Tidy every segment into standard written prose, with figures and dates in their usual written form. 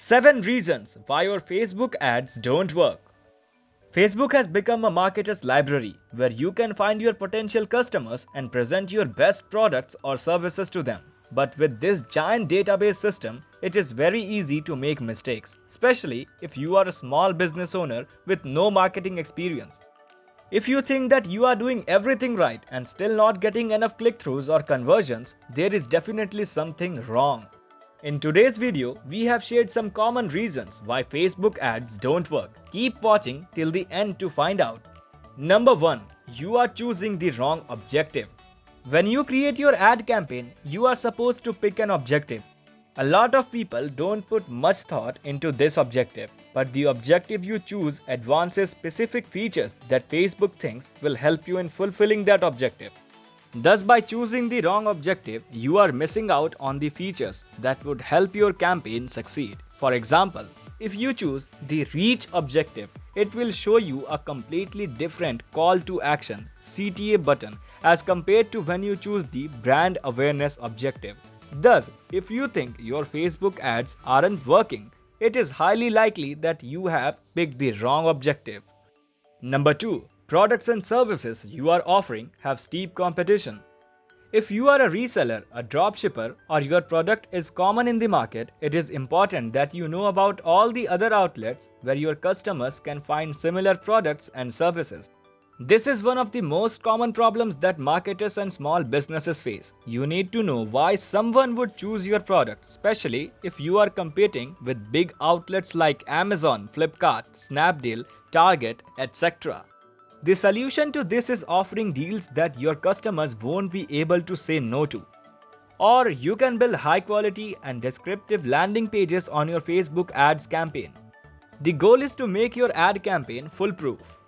7 reasons why your Facebook ads don't work. Facebook has become a marketer's library where you can find your potential customers and present your best products or services to them. But with this giant database system, it is very easy to make mistakes, especially if you are a small business owner with no marketing experience. If you think that you are doing everything right and still not getting enough click-throughs or conversions, there is definitely something wrong. In today's video, we have shared some common reasons why Facebook ads don't work. Keep watching till the end to find out. Number 1. You are choosing the wrong objective. When you create your ad campaign, you are supposed to pick an objective. A lot of people don't put much thought into this objective, but the objective you choose advances specific features that Facebook thinks will help you in fulfilling that objective. Thus, by choosing the wrong objective, you are missing out on the features that would help your campaign succeed. For example, if you choose the reach objective, it will show you a completely different call to action (CTA) button as compared to when you choose the brand awareness objective. Thus, if you think your Facebook ads aren't working, it is highly likely that you have picked the wrong objective. Number 2. Products and services you are offering have steep competition. If you are a reseller, a dropshipper, or your product is common in the market, it is important that you know about all the other outlets where your customers can find similar products and services. This is one of the most common problems that marketers and small businesses face. You need to know why someone would choose your product, especially if you are competing with big outlets like Amazon, Flipkart, Snapdeal, Target, etc. The solution to this is offering deals that your customers won't be able to say no to. Or you can build high quality and descriptive landing pages on your Facebook ads campaign. The goal is to make your ad campaign foolproof.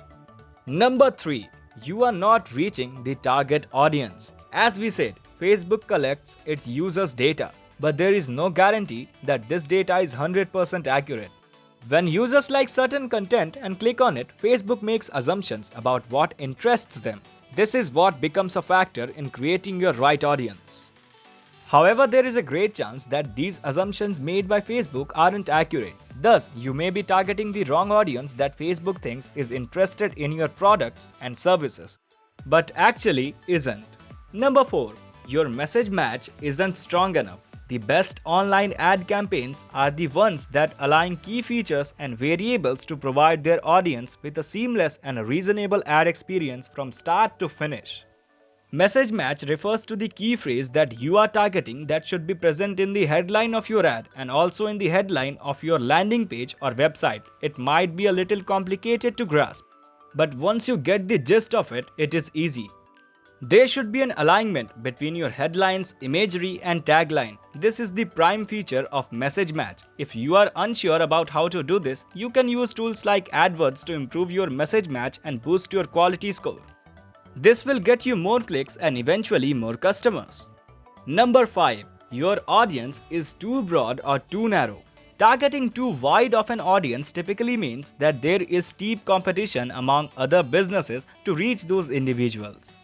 Number 3. You are not reaching the target audience. As we said, Facebook collects its users' data, but there is no guarantee that this data is 100% accurate. When users like certain content and click on it, Facebook makes assumptions about what interests them. This is what becomes a factor in creating your right audience. However, there is a great chance that these assumptions made by Facebook aren't accurate. Thus, you may be targeting the wrong audience that Facebook thinks is interested in your products and services, but actually isn't. Number 4. Your message match isn't strong enough. The best online ad campaigns are the ones that align key features and variables to provide their audience with a seamless and a reasonable ad experience from start to finish. Message match refers to the key phrase that you are targeting that should be present in the headline of your ad and also in the headline of your landing page or website. It might be a little complicated to grasp, but once you get the gist of it, it is easy. There should be an alignment between your headlines, imagery, and tagline. This is the prime feature of message match. If you are unsure about how to do this, you can use tools like AdWords to improve your message match and boost your quality score. This will get you more clicks and eventually more customers. Number 5. Your audience is too broad or too narrow. Targeting too wide of an audience typically means that there is steep competition among other businesses to reach those individuals.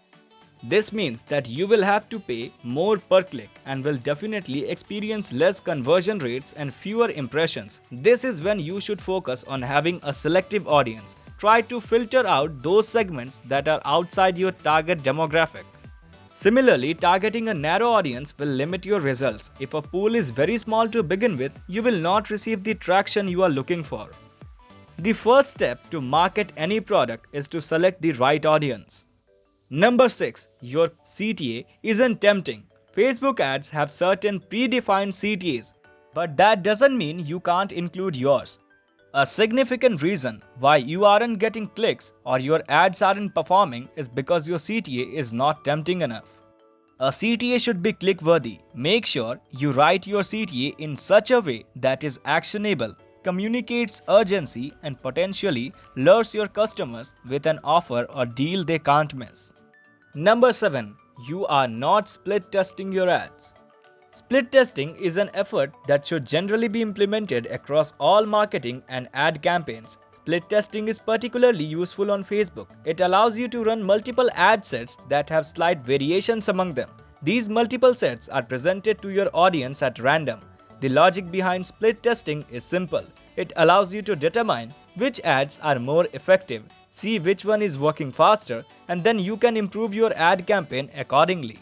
This means that you will have to pay more per click and will definitely experience less conversion rates and fewer impressions. This is when you should focus on having a selective audience. Try to filter out those segments that are outside your target demographic. Similarly, targeting a narrow audience will limit your results. If a pool is very small to begin with, you will not receive the traction you are looking for. The first step to market any product is to select the right audience. Number 6. Your CTA isn't tempting. Facebook ads have certain predefined CTAs, but that doesn't mean you can't include yours. A significant reason why you aren't getting clicks or your ads aren't performing is because your CTA is not tempting enough. A CTA should be click-worthy. Make sure you write your CTA in such a way that is actionable, communicates urgency, and potentially lures your customers with an offer or deal they can't miss. Number 7. You are not split testing your ads. Split testing is an effort that should generally be implemented across all marketing and ad campaigns. Split testing is particularly useful on Facebook. It allows you to run multiple ad sets that have slight variations among them. These multiple sets are presented to your audience at random. The logic behind split testing is simple. It allows you to determine which ads are more effective, see which one is working faster, and then you can improve your ad campaign accordingly.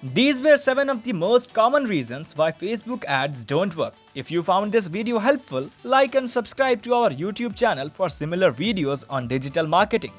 These were 7 of the most common reasons why Facebook ads don't work. If you found this video helpful, like and subscribe to our YouTube channel for similar videos on digital marketing.